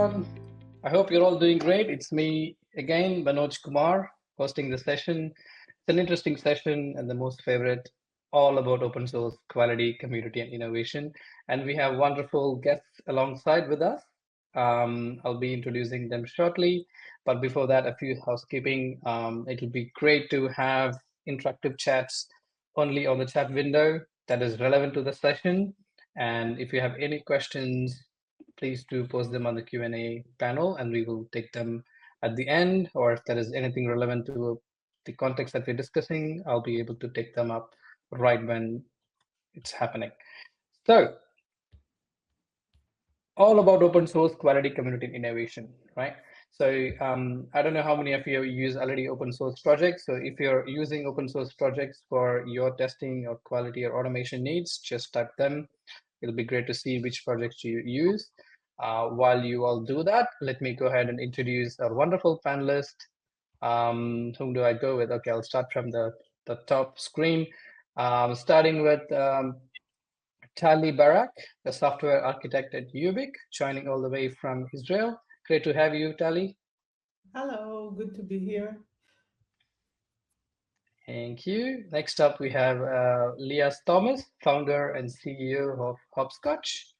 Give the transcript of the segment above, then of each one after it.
everyone. I hope you're all doing great. It's me again, 𝐁𝐞𝐤𝐚𝐡, hosting the session. It's an interesting session and the most favorite, all about open source, quality, community, and innovation. And we have wonderful guests alongside with us. I'll be introducing them shortly. But before that, a few housekeeping. It'll be great to have interactive chats only on the chat window that is relevant to the session. And if you have any questions, please do post them on the Q&A panel and we will take them at the end, or if there is anything relevant to the context that we're discussing, I'll be able to take them up right when it's happening. So all about open source, quality, community, and innovation, right? So I don't know how many of you use already open source projects. So if you're using open source projects for your testing or quality or automation needs, just type them. It'll be great to see which projects you use. While you all do that, let me go ahead and introduce our wonderful panelist. Whom do I go with? Okay, I'll start from the top screen, starting with Tali Barak, a software architect at YOOBIC, joining all the way from Israel. Great to have you, Tali. Hello, good to be here. Thank you. Next up, we have Lias Thomas, founder and CEO of Hoppscotch.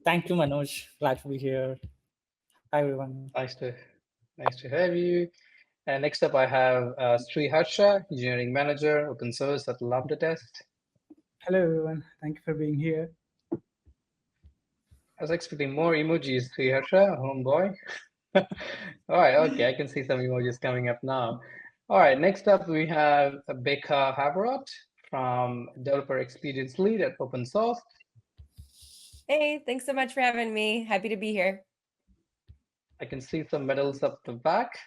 Thank you, Manoj. Glad to be here. Hi, everyone. Nice to have you. And next up, I have Sri Harsha, engineering manager, open source at LambdaTest. Hello, everyone. Thank you for being here. I was expecting more emojis, Sri Harsha, homeboy. All right, okay, I can see some emojis coming up now. All right, next up, we have Becca Haverot from Developer Experience Lead at OpenSauced. Hey, thanks so much for having me. Happy to be here. I can see some medals up the back,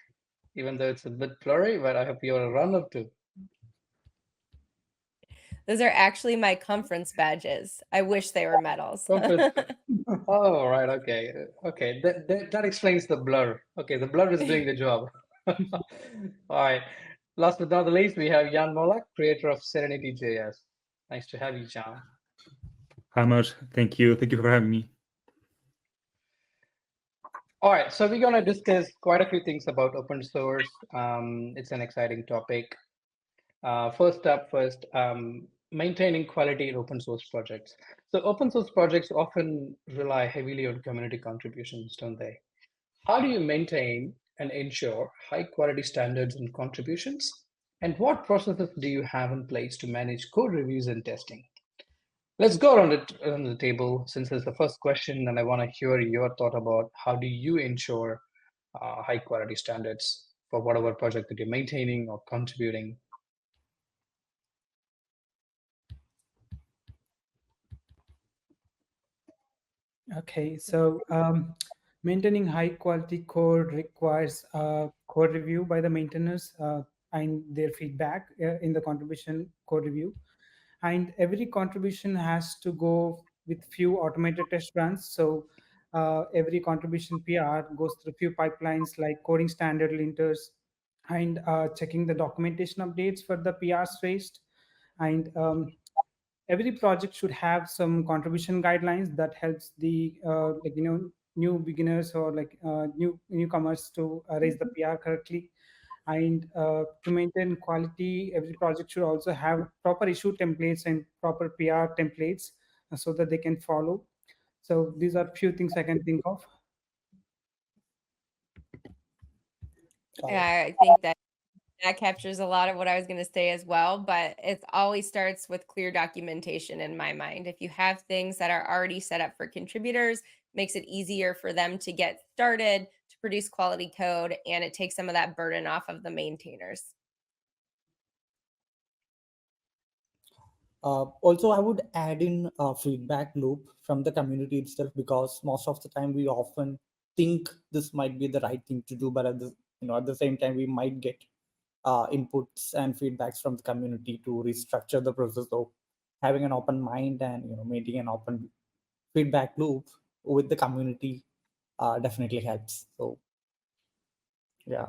even though it's a bit blurry, but I hope you're a runner too. Those are actually my conference badges. I wish they were medals. Oh, right, okay. Okay, that explains the blur. Okay, the blur is doing the job. All right, last but not the least, we have Jan Molak, creator of Serenity JS. Nice to have you, Jan. Hi, Manoj. Thank you. Thank you for having me. All right, so we're going to discuss quite a few things about open source. It's an exciting topic. First, maintaining quality in open source projects. So open source projects often rely heavily on community contributions, don't they? How do you maintain and ensure high quality standards and contributions? And what processes do you have in place to manage code reviews and testing? Let's go around the table since it's the first question, and I want to hear your thought about how do you ensure high quality standards for whatever project that you're maintaining or contributing. Okay, so maintaining high quality code requires code review by the maintainers and their feedback in the contribution code review. And every contribution has to go with few automated test runs. So every contribution PR goes through few pipelines like coding standard linters and checking the documentation updates for the PRs faced. And every project should have some contribution guidelines that helps the new beginners or newcomers to raise the PR correctly. And to maintain quality, every project should also have proper issue templates and proper PR templates so that they can follow. So these are few things I can think of. Yeah, I think that captures a lot of what I was going to say as well, but it always starts with clear documentation in my mind. If you have things that are already set up for contributors, makes it easier for them to get started, to produce quality code, and it takes some of that burden off of the maintainers. Also, I would add in a feedback loop from the community itself, because most of the time we often think this might be the right thing to do, but at the same time we might get inputs and feedbacks from the community to restructure the process. So having an open mind and maintaining an open feedback loop with the community definitely helps. So yeah.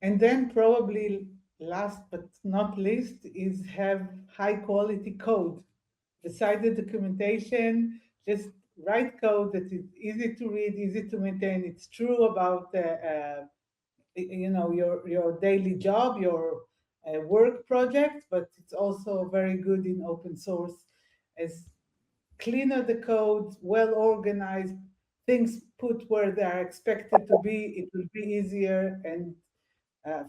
And then probably last but not least is have high quality code. Beside the documentation, just write code that is easy to read, easy to maintain. It's true about your daily job, your work project, but it's also very good in open source. As cleaner the code, well organized, things put where they are expected to be, it will be easier and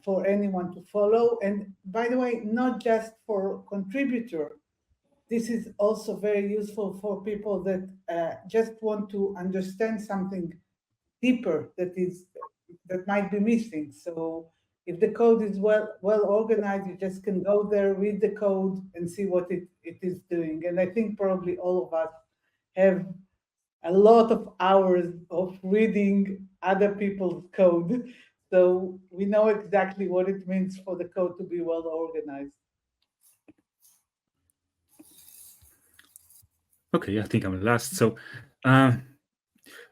for anyone to follow. And by the way, not just for contributor. This is also very useful for people that just want to understand something deeper that might be missing. So if the code is well organized, you just can go there, read the code, and see what it is doing. And I think probably all of us have a lot of hours of reading other people's code. So we know exactly what it means for the code to be well organized. Okay, I think I'm last. So I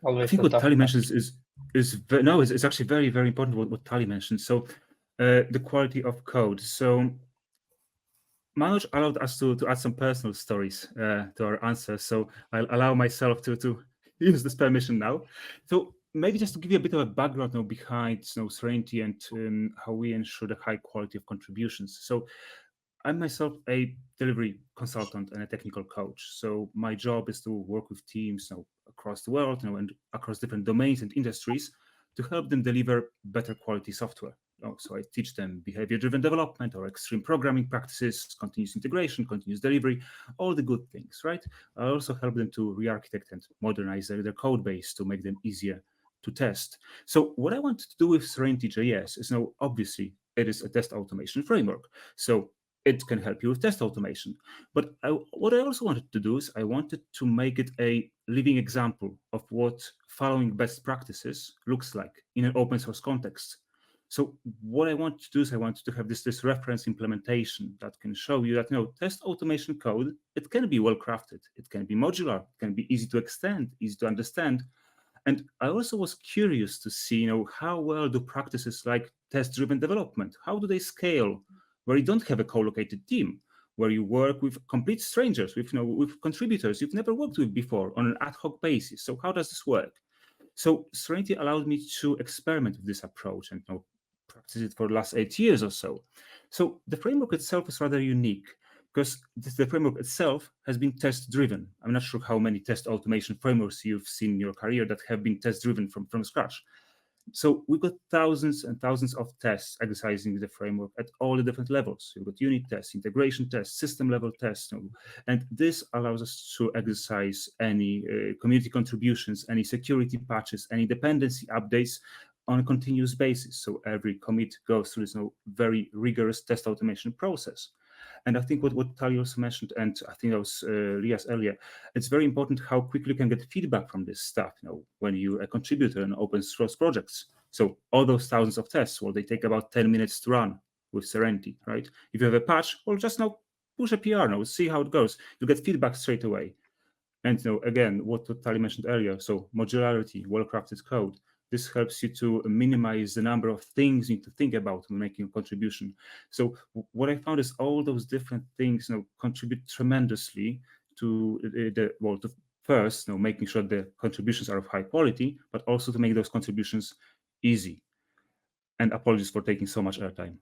Always think a what tough Tali one. mentions is actually very, very important what Tali mentioned. So the quality of code. So Manoj allowed us to add some personal stories to our answers. So I'll allow myself to use this permission now. So maybe just to give you a bit of a background now behind Serenity and how we ensure the high quality of contributions. So I'm myself a delivery consultant and a technical coach. So my job is to work with teams across the world, and across different domains and industries to help them deliver better quality software. So I teach them behavior-driven development or extreme programming practices, continuous integration, continuous delivery, all the good things, right? I also help them to re-architect and modernize their code base to make them easier to test. So what I want to do with Serenity.js is now, obviously, it is a test automation framework. So it can help you with test automation. But what I also wanted to do is I wanted to make it a living example of what following best practices looks like in an open source context. So what I want to do is I want to have this reference implementation that can show you that test automation code, it can be well crafted, it can be modular, it can be easy to extend, easy to understand. And I also was curious to see, how well do practices like test-driven development, how do they scale where you don't have a co-located team, where you work with complete strangers, with contributors you've never worked with before on an ad hoc basis. So how does this work? So Serenity allowed me to experiment with this approach and practice it for the last 8 years or so. So the framework itself is rather unique because the framework itself has been test-driven. I'm not sure how many test automation frameworks you've seen in your career that have been test-driven from scratch. So we've got thousands and thousands of tests exercising the framework at all the different levels. You've got unit tests, integration tests, system level tests. And this allows us to exercise any community contributions, any security patches, any dependency updates on a continuous basis. So every commit goes through this very rigorous test automation process. And I think what Tali also mentioned, and I think that was Rias earlier, it's very important how quickly you can get feedback from this stuff, when you're a contributor in open source projects. So all those thousands of tests, well, they take about 10 minutes to run with Serenity, right? If you have a patch, well, just push a PR, see how it goes. You get feedback straight away. And again, what Tali mentioned earlier, so modularity, well-crafted code, this helps you to minimize the number of things you need to think about when making a contribution. So what I found is all those different things contribute tremendously to to first making sure the contributions are of high quality, but also to make those contributions easy. And apologies for taking so much airtime.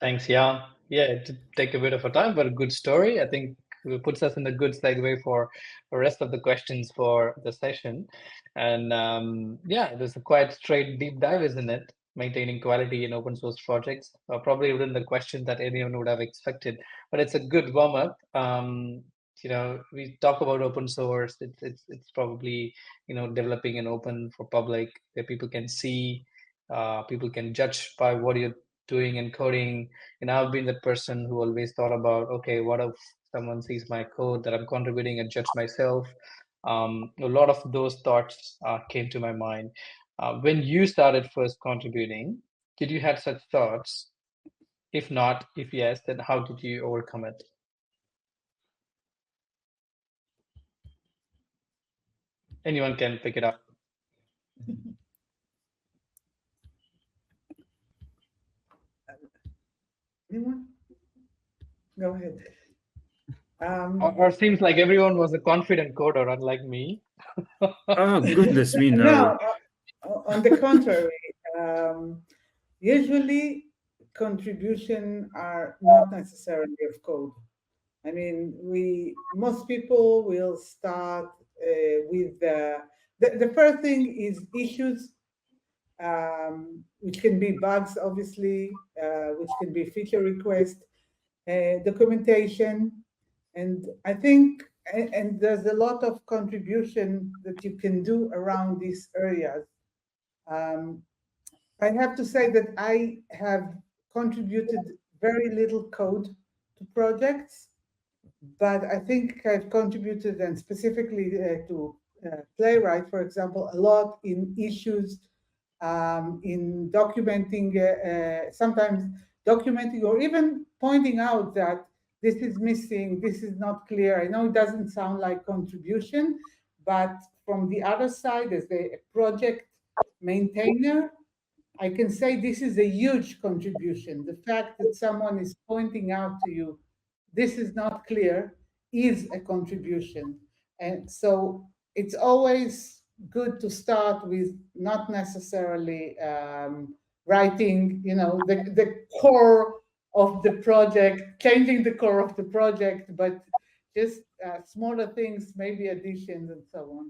Thanks, yeah. Yeah, it did take a bit of a time, but a good story. I think it puts us in a good segue for the rest of the questions for the session. And yeah, it was a quite straight deep dive, isn't it? Maintaining quality in open source projects. Probably within the question that anyone would have expected, but it's a good warm up. We talk about open source. It's probably developing an open for public where people can see, people can judge by what you're doing and coding. And I've been the person who always thought about, okay, what if someone sees my code that I'm contributing and judge myself? A lot of those thoughts came to my mind. When you started first contributing, did you have such thoughts? If not, if yes, then how did you overcome it? Anyone can pick it up. Anyone? Go ahead. Or seems like everyone was a confident coder, unlike me. Oh, goodness me, no. No, on the contrary, usually contribution are not necessarily of code. I mean, most people will start with the first thing is issues, which can be bugs, obviously, which can be feature request, documentation, and I think, and there's a lot of contribution that you can do around these areas. I have to say that I have contributed very little code to projects, but I think I've contributed, and specifically to Playwright, for example, a lot in issues, in documenting, sometimes documenting or even pointing out that this is missing, this is not clear. I know it doesn't sound like contribution, but from the other side, as a project maintainer, I can say this is a huge contribution. The fact that someone is pointing out to you, this is not clear, is a contribution. And so it's always good to start with not necessarily writing, the core of the project, changing the core of the project, but just smaller things, maybe additions and so on.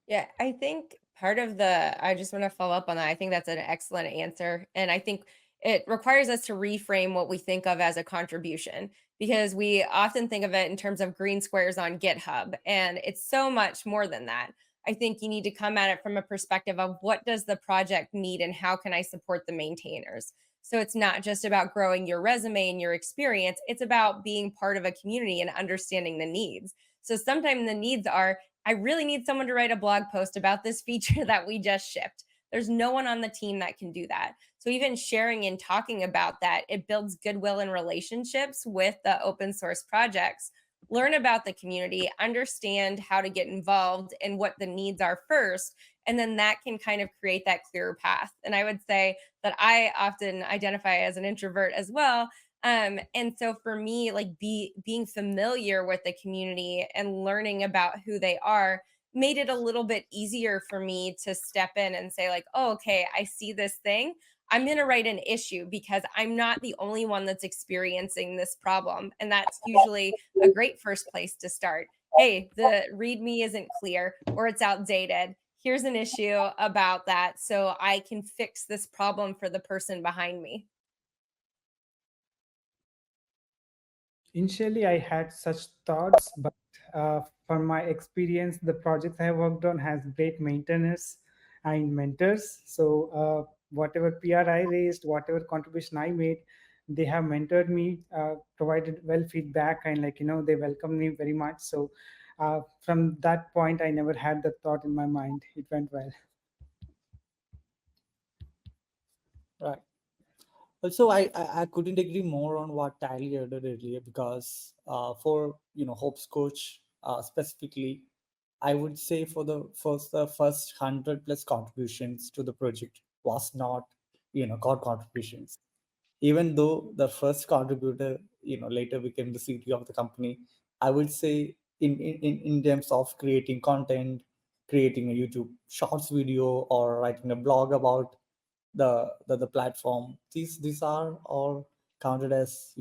Yeah, I think I just want to follow up on that. I think that's an excellent answer. And I think it requires us to reframe what we think of as a contribution, because we often think of it in terms of green squares on GitHub, and it's so much more than that. I think you need to come at it from a perspective of what does the project need and how can I support the maintainers? So it's not just about growing your resume and your experience, it's about being part of a community and understanding the needs. So sometimes the needs are, I really need someone to write a blog post about this feature that we just shipped. There's no one on the team that can do that. So even sharing and talking about that, it builds goodwill and relationships with the open source projects. Learn about the community, understand how to get involved and what the needs are first, and then that can kind of create that clearer path. And I would say that I often identify as an introvert as well. And so for me, like being familiar with the community and learning about who they are made it a little bit easier for me to step in and say like, oh, okay, I see this thing. I'm going to write an issue because I'm not the only one that's experiencing this problem. And that's usually a great first place to start. Hey, the README isn't clear or it's outdated. Here's an issue about that so I can fix this problem for the person behind me. Initially, I had such thoughts, but from my experience, the projects I have worked on has great maintainers and mentors. So whatever PR I raised, whatever contribution I made, they have mentored me, provided well feedback, and they welcomed me very much. So from that point, I never had the thought in my mind. It went well. Right. Also, I couldn't agree more on what Tally added earlier, because for Hoppscotch specifically, I would say for the first 100+ contributions to the project was not core contributions. Even though the first contributor later became the CTO of the company, I would say in terms of creating content, creating a YouTube Shorts video, or writing a blog about the platform, these are all counted as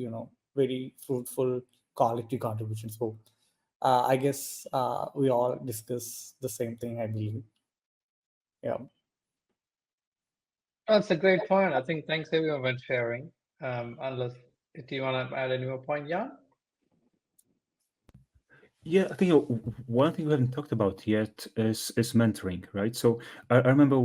very fruitful quality contributions. So I guess we all discuss the same thing, I believe. Yeah. That's a great point. I think thanks everyone for sharing. Unless if you want to add any more point, yeah. Yeah, I think one thing we haven't talked about yet is mentoring, right? So I remember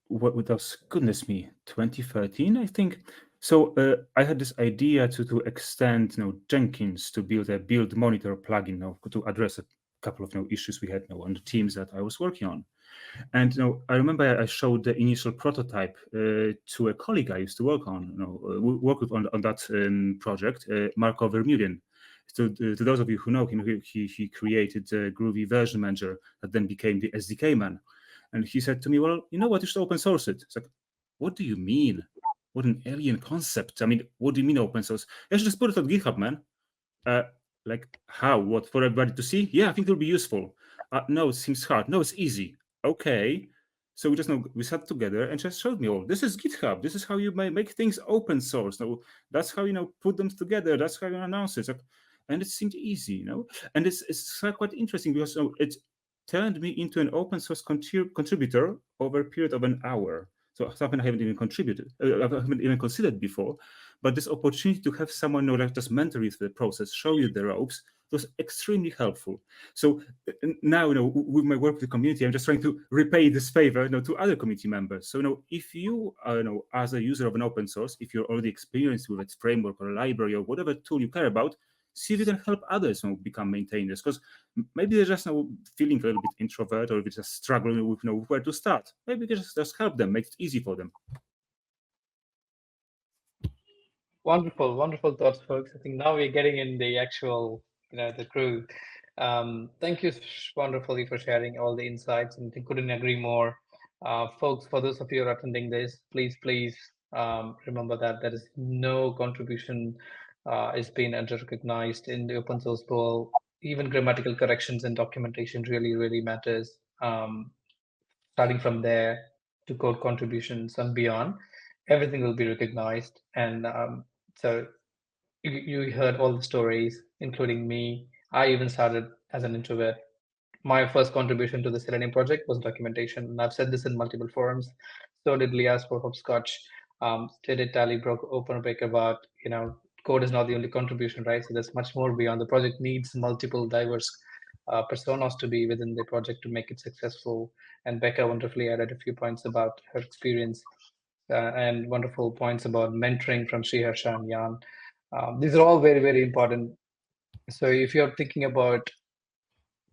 what was, goodness me, 2013, I think. So I had this idea to extend Jenkins to build a build monitor plugin to address a couple of issues we had on the teams that I was working on. And I remember I showed the initial prototype to a colleague I used to work on, work with on that project, Marco Vermeulen. To those of you who know him, he created the Groovy version manager that then became the SDK man. And he said to me, well, you know what, you should open source it. It's like, what do you mean? what an alien concept. I mean, what do you mean open source? Let's just put it on GitHub, man. Like how? What, for everybody to see? Yeah, I think it'll be useful. No, it seems hard. No, it's easy. Okay. So we sat together and just showed me, this is GitHub. This is how you make things open source. No, that's how, put them together. That's how you announce it. And it seemed easy, and it's quite interesting because it turned me into an open source contributor over a period of an hour. So something I haven't even I haven't even considered before. But this opportunity to have someone like just mentor you through the process, show you the ropes, was extremely helpful. So now, with my work with the community, I'm just trying to repay this favor, to other community members. So, if you are, as a user of an open source, if you're already experienced with its framework or library or whatever tool you care about, see if you can help others become maintainers, because maybe they're just feeling a little bit introvert, or just struggling with where to start. Maybe you can just help them, make it easy for them. Wonderful, wonderful thoughts, folks. I think now we're getting in the actual, the crew. Thank you wonderfully for sharing all the insights, and I couldn't agree more. Folks, for those of you who are attending this, please remember that there is no contribution is being under-recognized in the open source bowl. Even grammatical corrections and documentation really matters. Starting from there to code contributions and beyond, everything will be recognized. And so you heard all the stories, including me. I even started as an introvert. My first contribution to the Serenity project was documentation. And I've said this in multiple forums. So did Lias for Hoppscotch. So did Tally OpenBreak about, code is not the only contribution, right? So there's much more beyond. The project needs multiple diverse personas to be within the project to make it successful. And Becca wonderfully added a few points about her experience and wonderful points about mentoring from Sriharsha and Jan. These are all very important. So if you're thinking about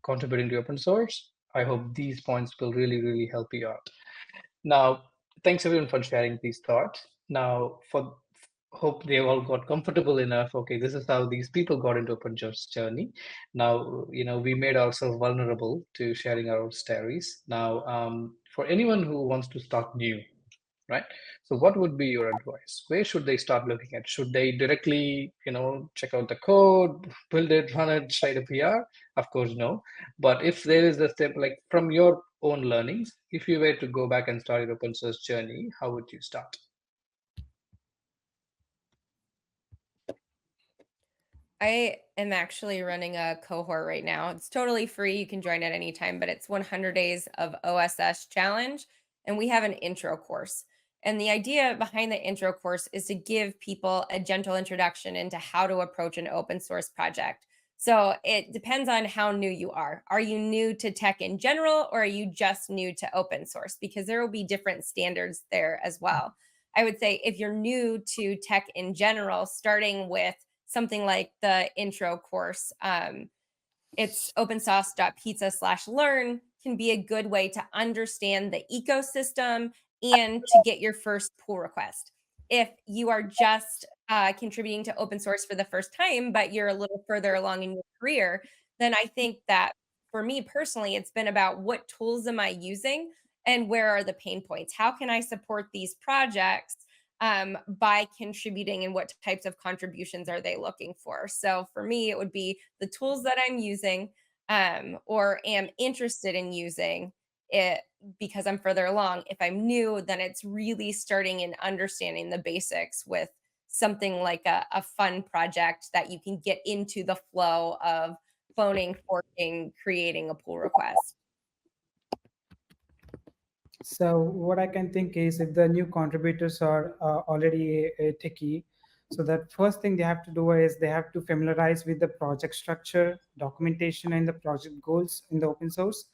contributing to open source, I hope these points will really help you out. Now, thanks everyone for sharing these thoughts. Now, hope they all got comfortable enough. Okay, this is how these people got into open source journey. Now, we made ourselves vulnerable to sharing our stories. Now, for anyone who wants to start new, right? So what would be your advice? Where should they start looking at? Should they directly, check out the code, build it, run it, write a PR? Of course, no. But if there is a step, like from your own learnings, if you were to go back and start your open source journey, how would you start? I am actually running a cohort right now. It's totally free. You can join at any time, but it's 100 days of OSS challenge. And we have an intro course. And the idea behind the intro course is to give people a gentle introduction into how to approach an open source project. So it depends on how new you are. Are you new to tech in general, or are you just new to open source? Because there will be different standards there as well. I would say if you're new to tech in general, starting with something like the intro course, it's opensauce.pizza/learn can be a good way to understand the ecosystem and to get your first pull request. If you are just contributing to open source for the first time, but you're a little further along in your career, then I think that for me personally, it's been about what tools am I using and where are the pain points? How can I support these projects by contributing, and what types of contributions are they looking for? So for me, it would be the tools that I'm using or am interested in using it because I'm further along. If I'm new, then it's really starting and understanding the basics with something like a fun project that you can get into the flow of cloning, forking, creating a pull request. So what I can think is, if the new contributors are already a techie, so that first thing they have to do is they have to familiarize with the project structure, documentation, and the project goals in the open source.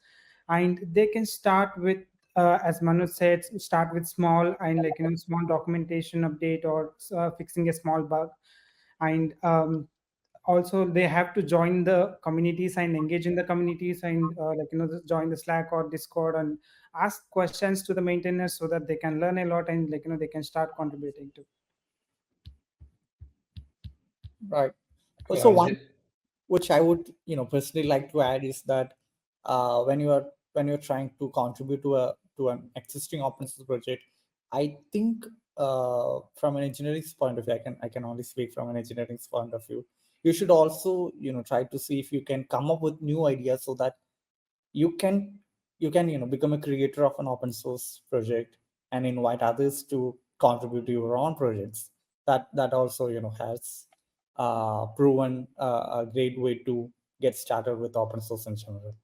And they can start with, as Manoj said, start with small and small documentation update or fixing a small bug. And also they have to join the communities and engage in the communities and join the Slack or Discord and ask questions to the maintainers so that they can learn a lot and they can start contributing to. Right. Also, one which I would personally like to add is that when you're trying to contribute to an existing open source project, I think from an engineering's point of view, I can only speak from an engineering's point of view. You should also, try to see if you can come up with new ideas so that you can become a creator of an open source project and invite others to contribute to your own projects. That also has proven a great way to get started with open source in general.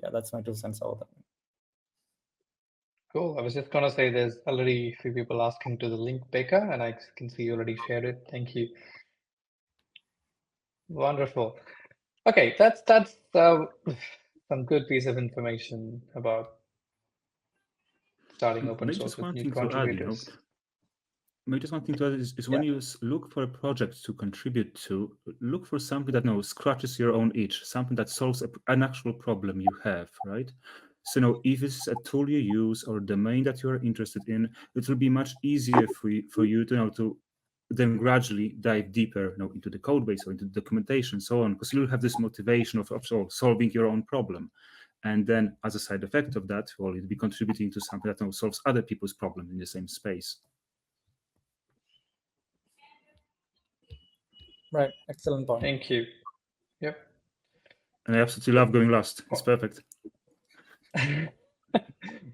Yeah, that's my 2 cents about that. Cool. I was just gonna say there's already a few people asking to the link, Becca, and I can see you already shared it. Thank you. Wonderful. Okay, that's some good piece of information about starting open Maybe source just with one new thing to add, contributors. maybe just one thing to add is when you look for a project to contribute to, look for something that scratches your own itch, something that solves an actual problem you have, right? So if this is a tool you use or domain that you are interested in, it will be much easier for you to then gradually dive deeper into the code base or into the documentation and so on, because you'll have this motivation of solving your own problem. And then as a side effect of that, well, you'll be contributing to something that solves other people's problem in the same space. Right, excellent point. Thank you. Yep. And I absolutely love going last. It's perfect.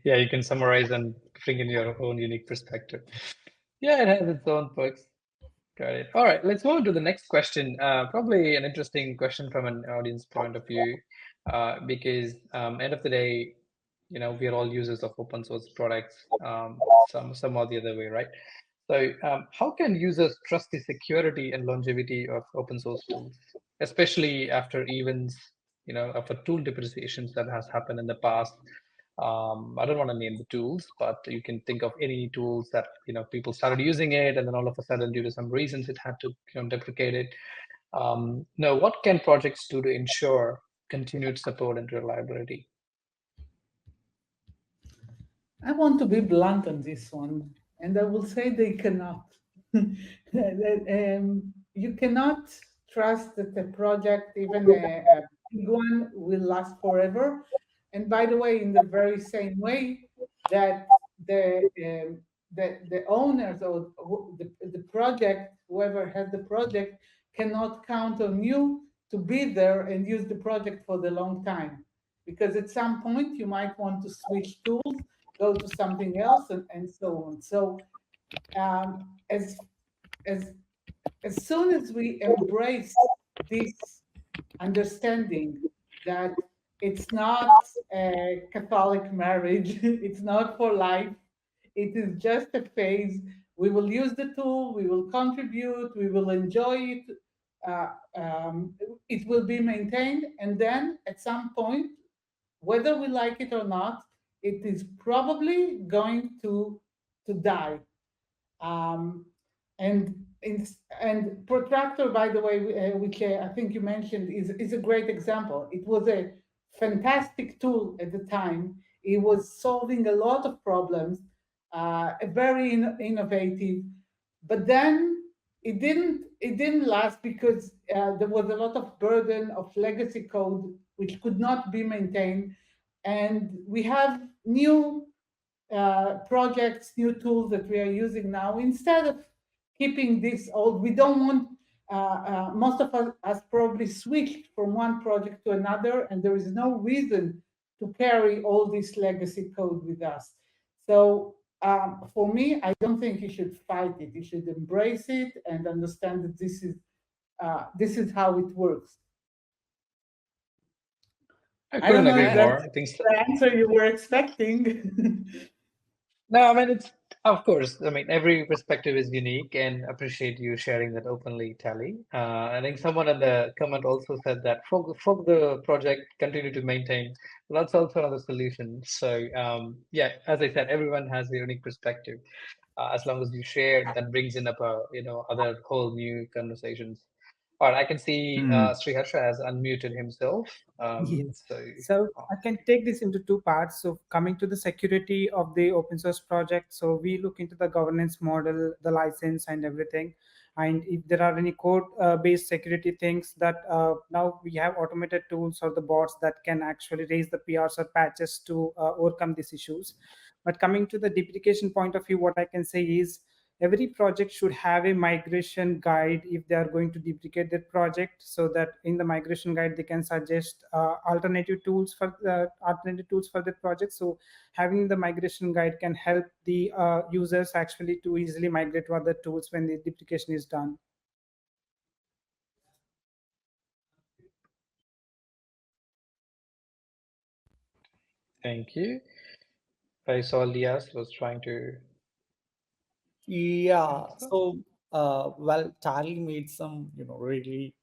Yeah, you can summarize and bring in your own unique perspective. Yeah, it has its own perks. Got it. All right, let's move on to the next question. Probably an interesting question from an audience point of view, because end of the day, we are all users of open source products, some or the other way, right? So how can users trust the security and longevity of open source tools, especially after events, after tool depreciations that has happened in the past? I don't want to name the tools, but you can think of any tools that people started using it, and then all of a sudden, due to some reasons, it had to deprecate it. Now, what can projects do to ensure continued support and reliability? I want to be blunt on this one, and I will say they cannot. You cannot trust that a project, even a big one, will last forever. And by the way, in the very same way that the owners or the project, whoever has the project, cannot count on you to be there and use the project for the long time, because at some point you might want to switch tools, go to something else, and so on. So as soon as we embrace this understanding that it's not a Catholic marriage, it's not for life, it is just a phase. We will use the tool, we will contribute, we will enjoy it, it will be maintained, and then at some point, whether we like it or not, it is probably going to die. And Protractor, by the way, which I think you mentioned, is a great example. It was a fantastic tool at the time. It was solving a lot of problems, very innovative. But then it didn't last because there was a lot of burden of legacy code which could not be maintained, and we have new projects, new tools that we are using now. Instead of keeping this old, we don't want, most of us probably switched from one project to another, and there is no reason to carry all this legacy code with us. So for me, I don't think you should fight it. You should embrace it and understand that this is how it works. I couldn't agree more. I think the answer you were expecting. No, I mean, it's, of course, I mean, every perspective is unique, and appreciate you sharing that openly, Tally. I think someone in the comment also said that fork the project, continue to maintain. That's also another solution. So yeah, as I said, everyone has a unique perspective. As long as you share, that brings in up other whole new conversations. All right, I can see Sriharsha has unmuted himself. Yes. So I can take this into two parts. So coming to the security of the open source project, so we look into the governance model, the license and everything. And if there are any code-based security things that now we have automated tools or the bots that can actually raise the PRs or patches to overcome these issues. But coming to the deprecation point of view, what I can say is every project should have a migration guide if they are going to deprecate their project, so that in the migration guide they can suggest alternative tools for the project. So having the migration guide can help the users actually to easily migrate to other tools when the deprecation is done. Thank you. I saw Lias was trying to. Yeah. So, well, Charlie made some, really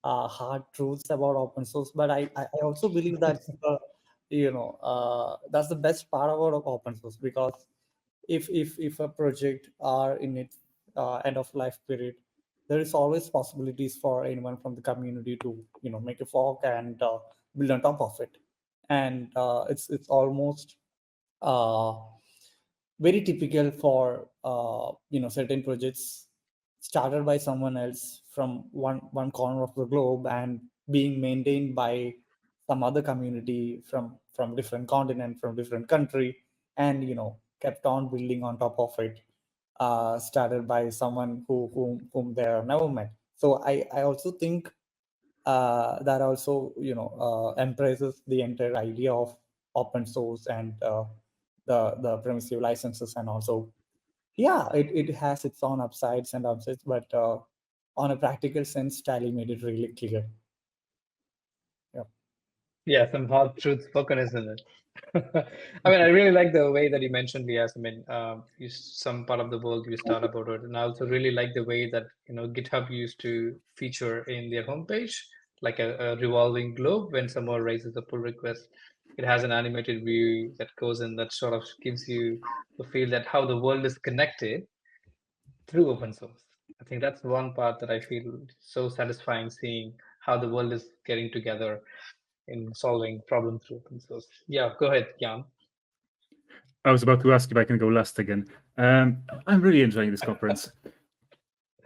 hard truths about open source, but I also believe that's that's the best part about open source, because if a project are in its end of life period, there is always possibilities for anyone from the community to make a fork and build on top of it, and it's almost uh, very typical for certain projects started by someone else from one corner of the globe and being maintained by some other community from different continent, from different country, and kept on building on top of it, started by someone whom they have never met. So I also think that also embraces the entire idea of open source and the permissive licenses, and also yeah, it has its own upsides and downsides, but on a practical sense, Tally made it really clear. Yeah, some hard truth spoken, isn't it? I mean, I really like the way that you mentioned, Lias. I mean, some part of the world you start about it, and I also really like the way that GitHub used to feature in their homepage, like a revolving globe. When someone raises a pull request, it has an animated view that goes in, that sort of gives you the feel that how the world is connected through open source. I think that's one part that I feel so satisfying, seeing how the world is getting together in solving problems through open source. Yeah, go ahead, Jan. I was about to ask if I can go last again. I'm really enjoying this conference.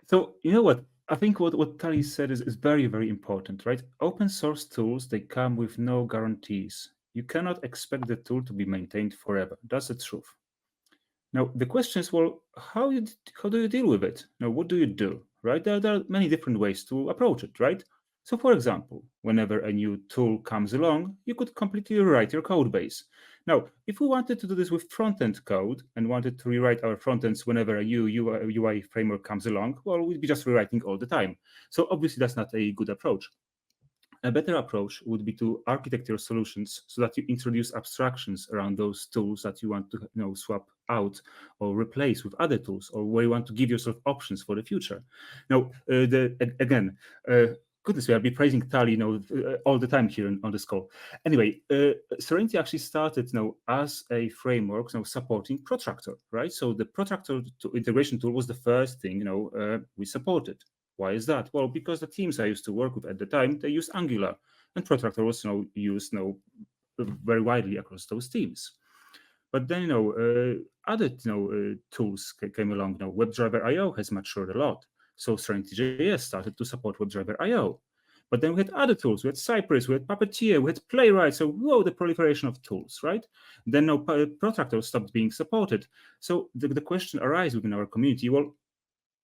So you know what? I think what Tali said is very, very important, right? Open source tools, they come with no guarantees. You cannot expect the tool to be maintained forever. That's the truth. Now, the question is, well, how do you deal with it? Now, what do you do, right? There are many different ways to approach it, right? So, for example, whenever a new tool comes along, you could completely rewrite your code base. Now, if we wanted to do this with front-end code and wanted to rewrite our front-ends whenever a new UI framework comes along, well, we'd be just rewriting all the time. So obviously, that's not a good approach. A better approach would be to architect your solutions so that you introduce abstractions around those tools that you want to swap out or replace with other tools, or where you want to give yourself options for the future. Now, goodness me, I'll be praising Tali all the time here on this call. Anyway, Serenity actually started as a framework supporting Protractor, right? So the Protractor integration tool was the first thing we supported. Why is that? Well, because the teams I used to work with at the time, they used Angular, and Protractor was used very widely across those teams. But then other tools came along. WebDriver IO has matured a lot, so Serenity.js started to support WebDriver IO. But then we had other tools. We had Cypress, we had Puppeteer, we had Playwright. So whoa, the proliferation of tools, right? Then Protractor stopped being supported. So the question arises within our community. Well,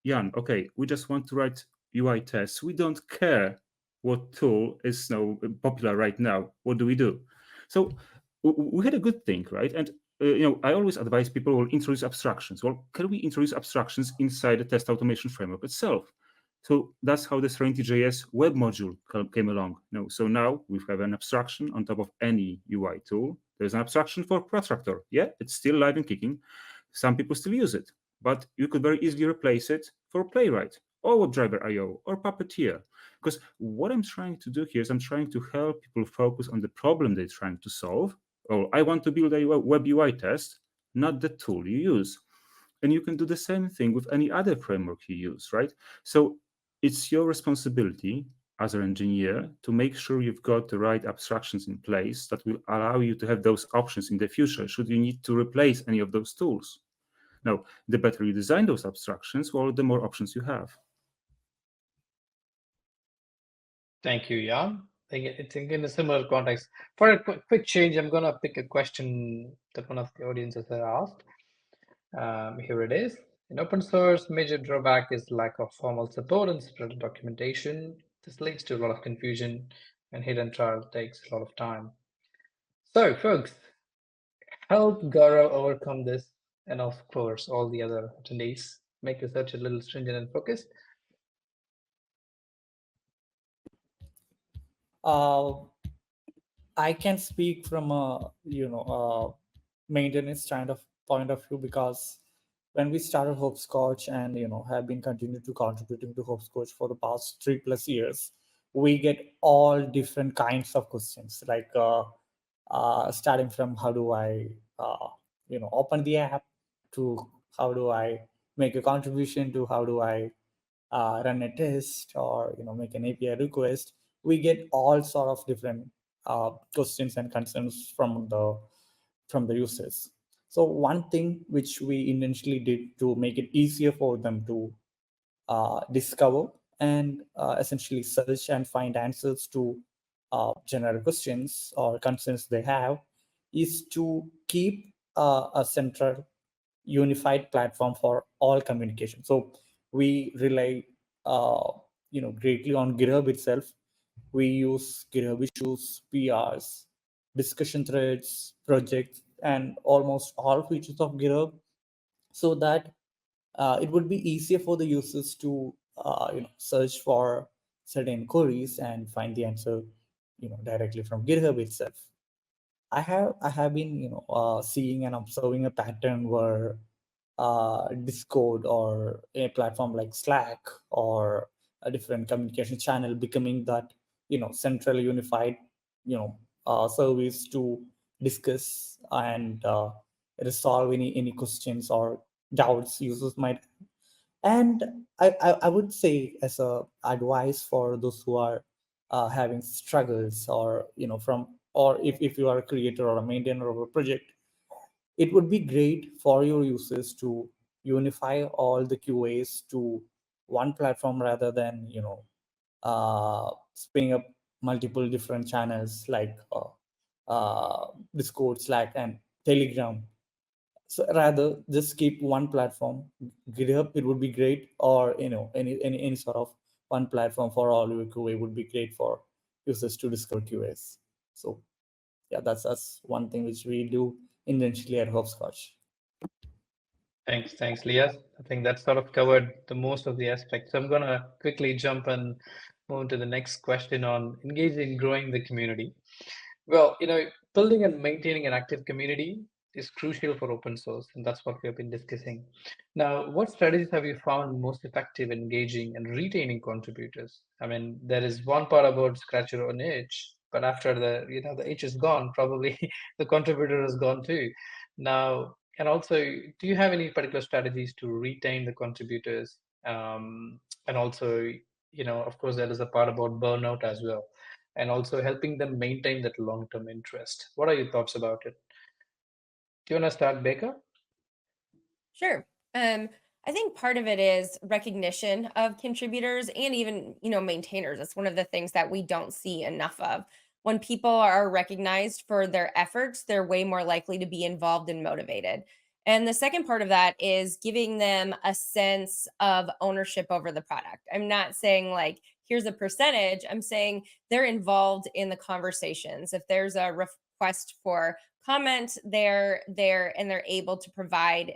Jan, okay, we just want to write UI tests. We don't care what tool is popular right now. What do we do? So we had a good think, right? And I always advise people will introduce abstractions. Well, can we introduce abstractions inside the test automation framework itself? So that's how the Serenity.js web module came along. So now we have an abstraction on top of any UI tool. There's an abstraction for Protractor. Yeah, it's still live and kicking. Some people still use it, but you could very easily replace it for Playwright or WebDriver IO or Puppeteer. Because what I'm trying to do here is I'm trying to help people focus on the problem they're trying to solve. Oh, I want to build a web UI test, not the tool you use. And you can do the same thing with any other framework you use, right? So it's your responsibility as an engineer to make sure you've got the right abstractions in place that will allow you to have those options in the future should you need to replace any of those tools. Now, the better you design those abstractions, well, the more options you have. Thank you, Jan. it's in a similar context. For a quick change, I'm gonna pick a question that one of the audiences has asked. Here it is. In open source, major drawback is lack of formal support and spread documentation. This leads to a lot of confusion, and hidden trial takes a lot of time. So, folks, help Gaurav overcome this, and of course, all the other attendees make research a little stringent and focused. I can speak from a maintenance kind of point of view, because when we started Hoppscotch and have been continuing to contributing to Hoppscotch for the past 3+ years, we get all different kinds of questions, like starting from how do I open the app, to how do I make a contribution, to how do I run a test, or make an API request. We get all sort of different questions and concerns from the users. So one thing which we intentionally did to make it easier for them to discover and essentially search and find answers to general questions or concerns they have is to keep a central unified platform for all communication. So we rely greatly on GitHub itself. We use GitHub issues, PRs, discussion threads, projects, and almost all features of GitHub, so that it would be easier for the users to search for certain queries and find the answer directly from GitHub itself. I have been seeing and observing a pattern where Discord or a platform like Slack or a different communication channel becoming that central unified service to discuss and resolve any questions or doubts users might. And I would say, as a advice for those who are having struggles, or if you are a creator or a maintainer of a project, it would be great for your users to unify all the QAs to one platform, rather than spinning up multiple different channels like Discord, Slack, and Telegram. So rather, just keep one platform. GitHub, it would be great, or any sort of one platform for all your QA would be great for users to discover QAs. So yeah, that's one thing which we do intentionally at Hoppscotch. Thanks, Lias. I think that sort of covered the most of the aspects. So I'm gonna quickly jump and move to the next question on engaging, growing the community. Well, building and maintaining an active community is crucial for open source, and that's what we have been discussing. Now, what strategies have you found most effective in engaging and retaining contributors? I mean, there is one part about scratch your own itch, but after the itch is gone, probably the contributor is gone too. Now, and also, do you have any particular strategies to retain the contributors? And also, of course, there is a part about burnout as well, and also helping them maintain that long-term interest. What are your thoughts about it? Do you want to start, Baker? Sure. I think part of it is recognition of contributors and even, maintainers. It's one of the things that we don't see enough of. When people are recognized for their efforts, they're way more likely to be involved and motivated. And the second part of that is giving them a sense of ownership over the product. I'm not saying like, here's a percentage. I'm saying they're involved in the conversations. If there's a request for comment, they're there and they're able to provide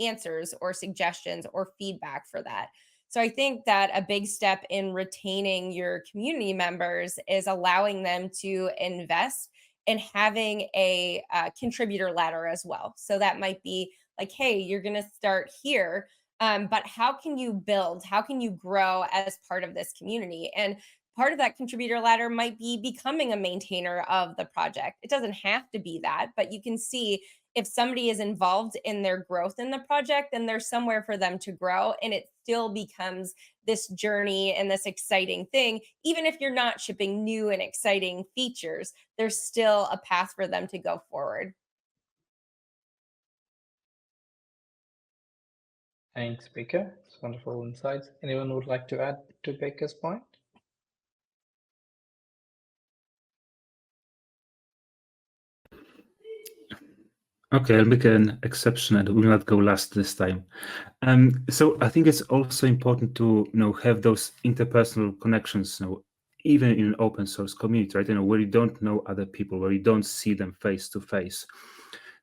answers or suggestions or feedback for that. So I think that a big step in retaining your community members is allowing them to invest in having a contributor ladder as well. So that might be like, hey, you're going to start here, but how can you build? How can you grow as part of this community? And part of that contributor ladder might be becoming a maintainer of the project. It doesn't have to be that, but you can see if somebody is involved in their growth in the project, then there's somewhere for them to grow, and it still becomes this journey and this exciting thing. Even if you're not shipping new and exciting features, there's still a path for them to go forward. Thanks, Baker. It's wonderful insights. Anyone would like to add to Baker's point? Okay, I'll make an exception and will not go last this time. So I think it's also important to have those interpersonal connections, even in an open source community, right? Where you don't know other people, where you don't see them face to face.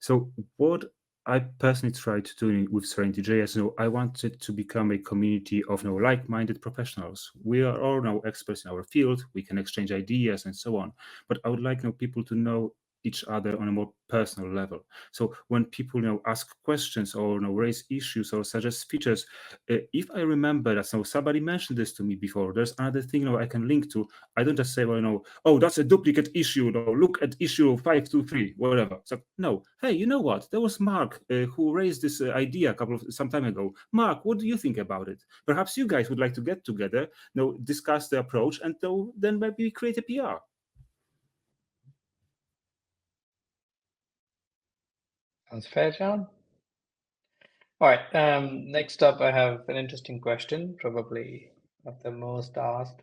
So what I personally tried to do with Serenity.js, I wanted to become a community of like-minded professionals. We are all now experts in our field. We can exchange ideas and so on. But I would like people to know each other on a more personal level. So when people ask questions or raise issues or suggest features, if I remember that somebody mentioned this to me before, there's another thing I can link to. I don't just say, well, oh, that's a duplicate issue. Look at issue 523, whatever. So no, hey, you know what? There was Mark who raised this idea some time ago. Mark, what do you think about it? Perhaps you guys would like to get together, discuss the approach, and then maybe create a PR. Sounds fair, John. All right. Next up, I have an interesting question, probably not the most asked.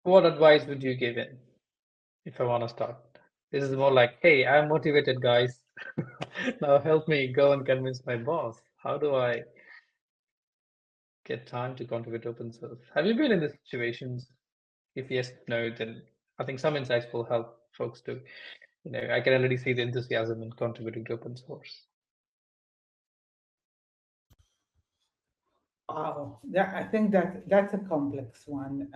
What advice would you give in if I want to start? This is more like, hey, I'm motivated, guys. Now help me go and convince my boss. How do I get time to contribute open source? Have you been in these situations? If yes, no, then I think some insights will help folks to, I can already see the enthusiasm in contributing to open source. Wow, yeah, I think that's a complex one.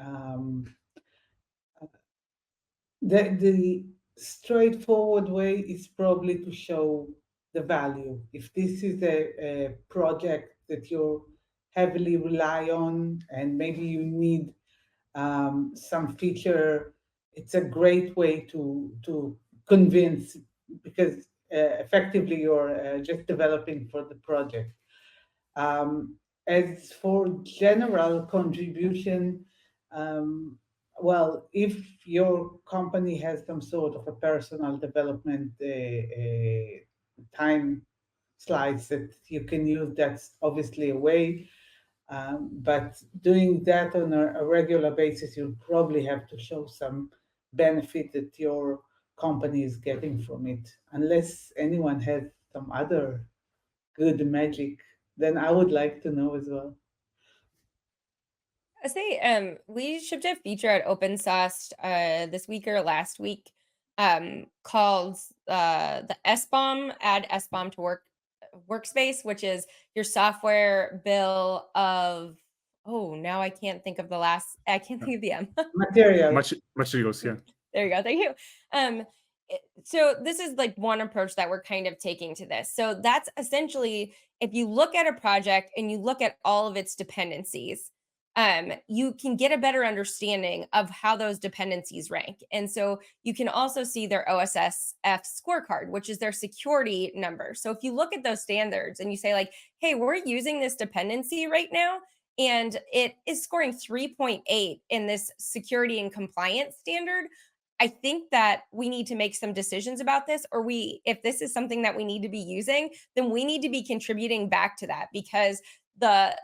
The straightforward way is probably to show the value. If this is a project that you heavily rely on and maybe you need some feature, it's a great way to convince, because effectively you're just developing for the project. As for general contribution, well, if your company has some sort of a personal development time slice that you can use, that's obviously a way. But doing that on a regular basis, you'll probably have to show some benefit that your company is getting from it. Unless anyone has some other good magic, then I would like to know as well. I say we shipped a feature at OpenSauced this week or last week called the SBOM, add SBOM to workspace, which is your software bill of, now I can't think of I can't think of the M. Materials, yeah. There you go. Thank you. So this is like one approach that we're kind of taking to this. So that's essentially, if you look at a project and you look at all of its dependencies, you can get a better understanding of how those dependencies rank. And so you can also see their OSSF scorecard, which is their security number. So if you look at those standards and you say like, hey, we're using this dependency right now, and it is scoring 3.8 in this security and compliance standard, I think that we need to make some decisions about this, or if this is something that we need to be using, then we need to be contributing back to that, because the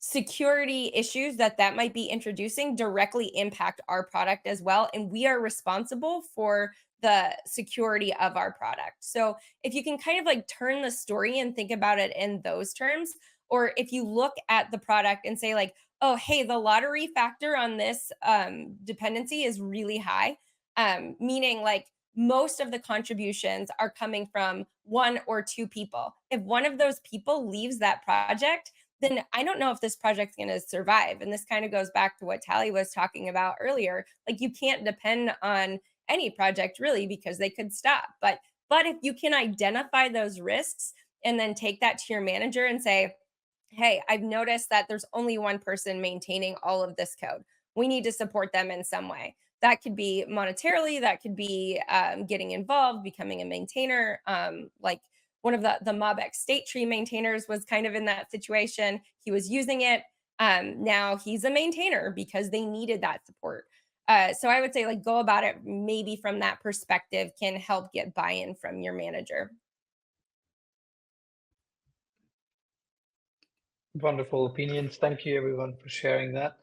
security issues that might be introducing directly impact our product as well, and we are responsible for the security of our product. So if you can kind of like turn the story and think about it in those terms, or if you look at the product and say like, oh, hey, the lottery factor on this dependency is really high, meaning like most of the contributions are coming from one or two people. If one of those people leaves that project, then I don't know if this project's going to survive. And this kind of goes back to what Tali was talking about earlier. Like, you can't depend on any project really, because they could stop. But if you can identify those risks and then take that to your manager and say, hey, I've noticed that there's only one person maintaining all of this code. We need to support them in some way. That could be monetarily, that could be getting involved, becoming a maintainer. Like one of the MobX state tree maintainers was kind of in that situation. He was using it. Now he's a maintainer because they needed that support. So I would say like go about it maybe from that perspective can help get buy-in from your manager. Wonderful opinions. Thank you everyone for sharing that.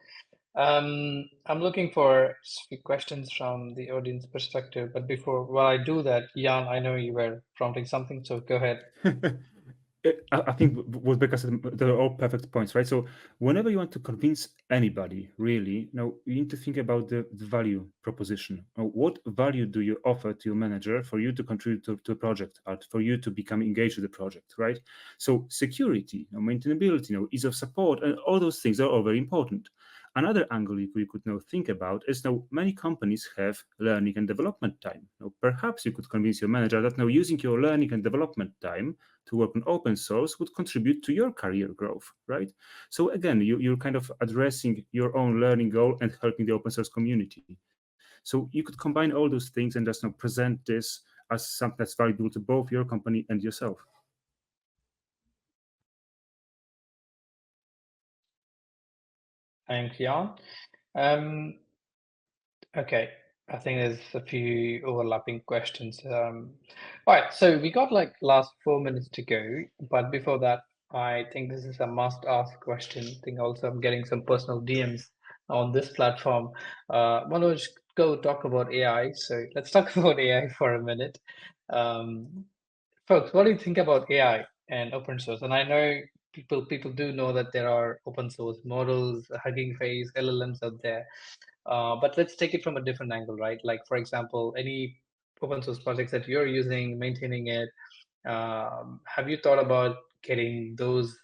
I'm looking for a few questions from the audience perspective, but while I do that, Jan, I know you were prompting something, so go ahead. I think what Becca said, they're all perfect points, right? So whenever you want to convince anybody, really, you need to think about the value proposition. What value do you offer to your manager for you to contribute to a project, or for you to become engaged with the project, right? So security, maintainability, ease of support, and all those things are all very important. Another angle you could now think about is many companies have learning and development time. Perhaps you could convince your manager that using your learning and development time to work on open source would contribute to your career growth, right? So again, you're kind of addressing your own learning goal and helping the open source community. So you could combine all those things and just present this as something that's valuable to both your company and yourself. Thanks, Jan. Okay, I think there's a few overlapping questions. All right, so we got like last 4 minutes to go, but before that, I think this is a must-ask question. I think also I'm getting some personal DMs on this platform. Manoj, go talk about AI. So let's talk about AI for a minute. Folks, what do you think about AI and open source? And I know people do know that there are open source models, Hugging Face, LLMs out there. But let's take it from a different angle, right? Like, for example, any open source projects that you're using, maintaining it, have you thought about getting those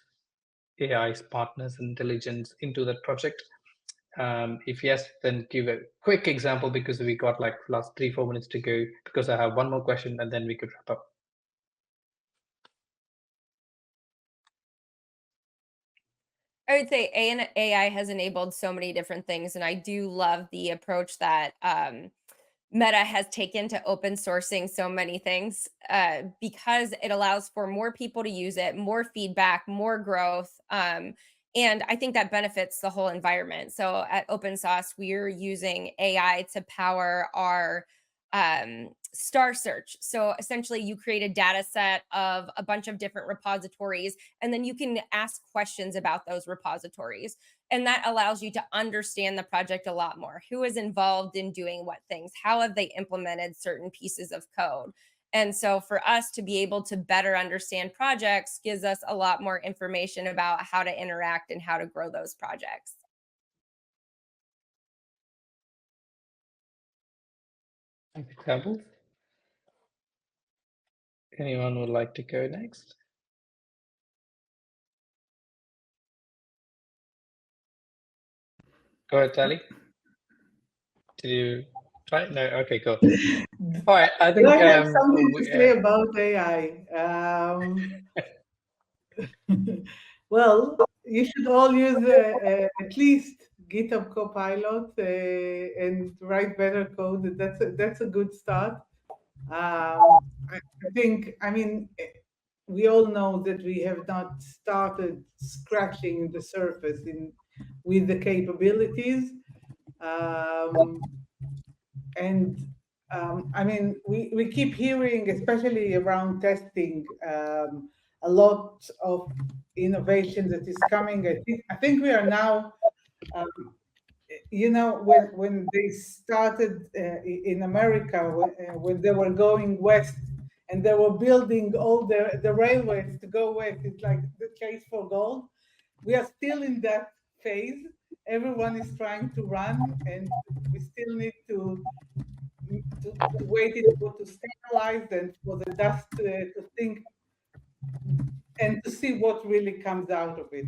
AI partners intelligence into that project? If yes, then give a quick example, because we got like last 3-4 minutes to go, because I have one more question and then we could wrap up. I would say AI has enabled so many different things, and I do love the approach that Meta has taken to open sourcing so many things, because it allows for more people to use it, more feedback, more growth. And I think that benefits the whole environment. So at OpenSauced, we're using AI to power our star search. So essentially, you create a data set of a bunch of different repositories, and then you can ask questions about those repositories. And that allows you to understand the project a lot more. Who is involved in doing what things? How have they implemented certain pieces of code? And so for us to be able to better understand projects gives us a lot more information about how to interact and how to grow those projects. Examples? Anyone would like to go next? Go ahead, Tally. Did you try? No. Okay, cool. All right. I think I have something to say about AI. Well, you should all use at least GitHub Copilot and write better code. That's a good start. I think, I mean, we all know that we have not started scratching the surface with the capabilities. I mean, we keep hearing, especially around testing, a lot of innovation that is coming. I think we are now, when they started in America, when they were going west and they were building all the railways to go west, it's like the chase for gold. We are still in that phase. Everyone is trying to run, and we still need to wait it to stabilize and for the dust to sink and to see what really comes out of it.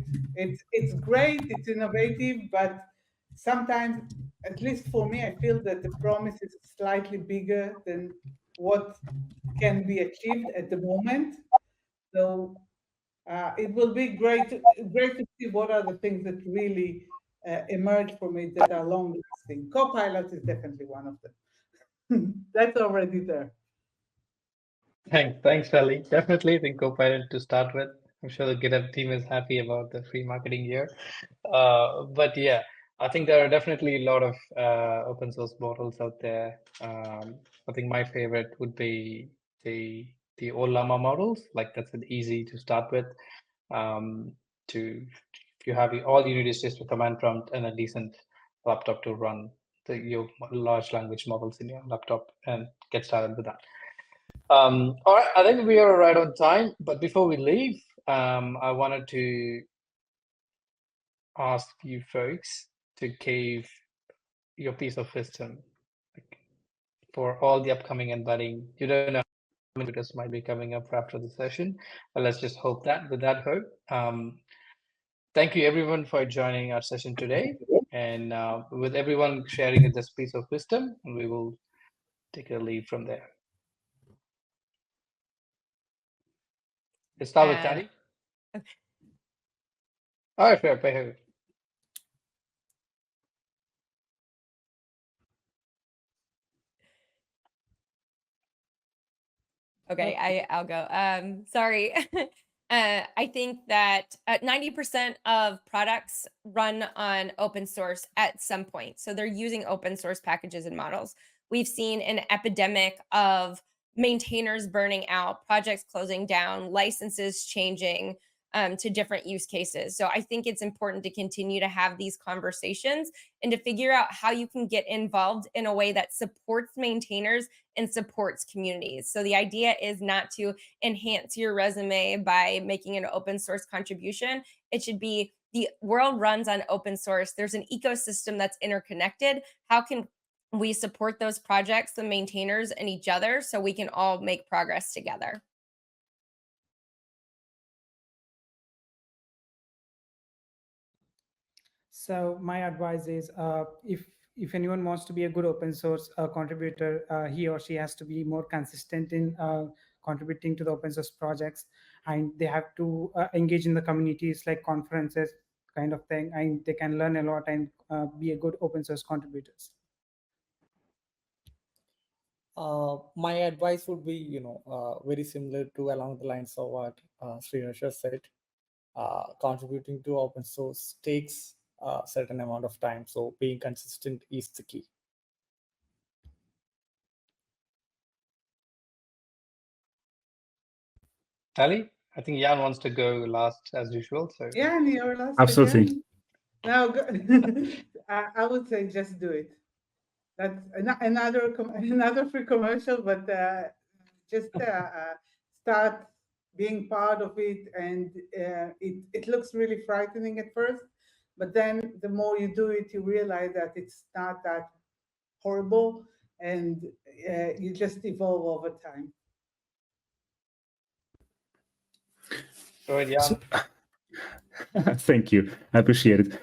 It's great, it's innovative, but sometimes, at least for me, I feel that the promise is slightly bigger than what can be achieved at the moment. So it will be great to see what are the things that really emerge from it that are long lasting. Copilot is definitely one of them. That's already there. Thanks, Sally. Definitely think Copilot to start with. I'm sure the GitHub team is happy about the free marketing year. But yeah, I think there are definitely a lot of open source models out there. I think my favorite would be the old Llama models. Like, that's easy to start with. If you have all you need is just a command prompt and a decent laptop to run your large language models in your laptop and get started with that. All right, I think we are right on time, but before we leave, I wanted to ask you folks to give your piece of wisdom for all the upcoming embedding. You don't know how many videos might be coming up after the session, but let's just hope that with that hope. Thank you everyone for joining our session today, and with everyone sharing this piece of wisdom, we will take a lead from there. Let's start with Tali. Okay. All right, fair, fair. Okay, I'll go. Sorry. I think that 90% of products run on open source at some point. So they're using open source packages and models. We've seen an epidemic of maintainers burning out, projects closing down, licenses changing to different use cases. So I think it's important to continue to have these conversations and to figure out how you can get involved in a way that supports maintainers and supports communities. So the idea is not to enhance your resume by making an open source contribution. It should be the world runs on open source. There's an ecosystem that's interconnected. How can we support those projects, the maintainers, and each other so we can all make progress together? So my advice is, if anyone wants to be a good open source contributor, he or she has to be more consistent in contributing to the open source projects, and they have to engage in the communities like conferences kind of thing, and they can learn a lot and be a good open source contributors. My advice would be, very similar to along the lines of what Srinivas said. Contributing to open source takes a certain amount of time, so being consistent is the key. Tali, I think Jan wants to go last as usual. So Yeah, and your last Absolutely. again. Now, I would say just do it. That's another free commercial, but just start being part of it. And it looks really frightening at first, but then the more you do it, you realize that it's not that horrible, and you just evolve over time. go ahead, Jan. Thank you. I appreciate it.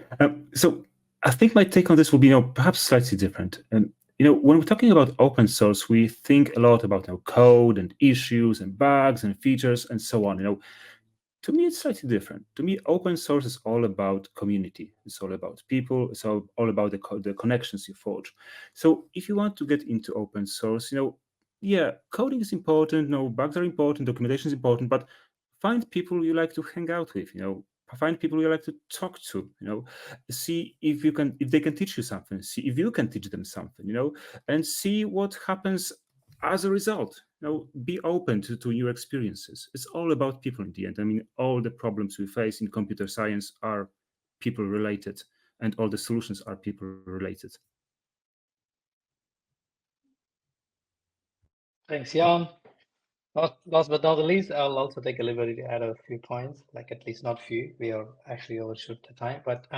So I think my take on this will be, perhaps slightly different. When we're talking about open source, we think a lot about code and issues and bugs and features and so on. To me, it's slightly different. To me, open source is all about community. It's all about people. It's all about the connections you forge. So if you want to get into open source, yeah, coding is important. Bugs are important. Documentation is important. But find people you like to hang out with. Find people you like to talk to. See if they can teach you something. See if you can teach them something. And see what happens as a result. Be open to new experiences. It's all about people in the end. I mean, all the problems we face in computer science are people related, and all the solutions are people related. Thanks, Jan. Last but not the least, I'll also take a liberty to add a few points, like at least not few. We are actually overshoot the time, but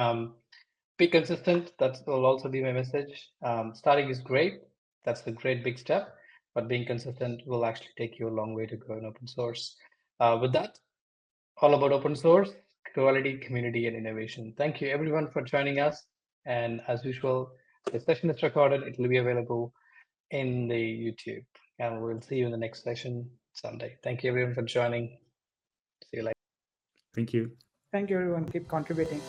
be consistent. That will also be my message. Starting is great. That's the great big step, but being consistent will actually take you a long way to go in open source. With that, all about open source, quality, community, and innovation. Thank you everyone for joining us. And as usual, the session is recorded. It will be available in the YouTube. And we'll see you in the next session someday. Thank you everyone for joining. See you later. Thank you. Thank you, everyone. Keep contributing.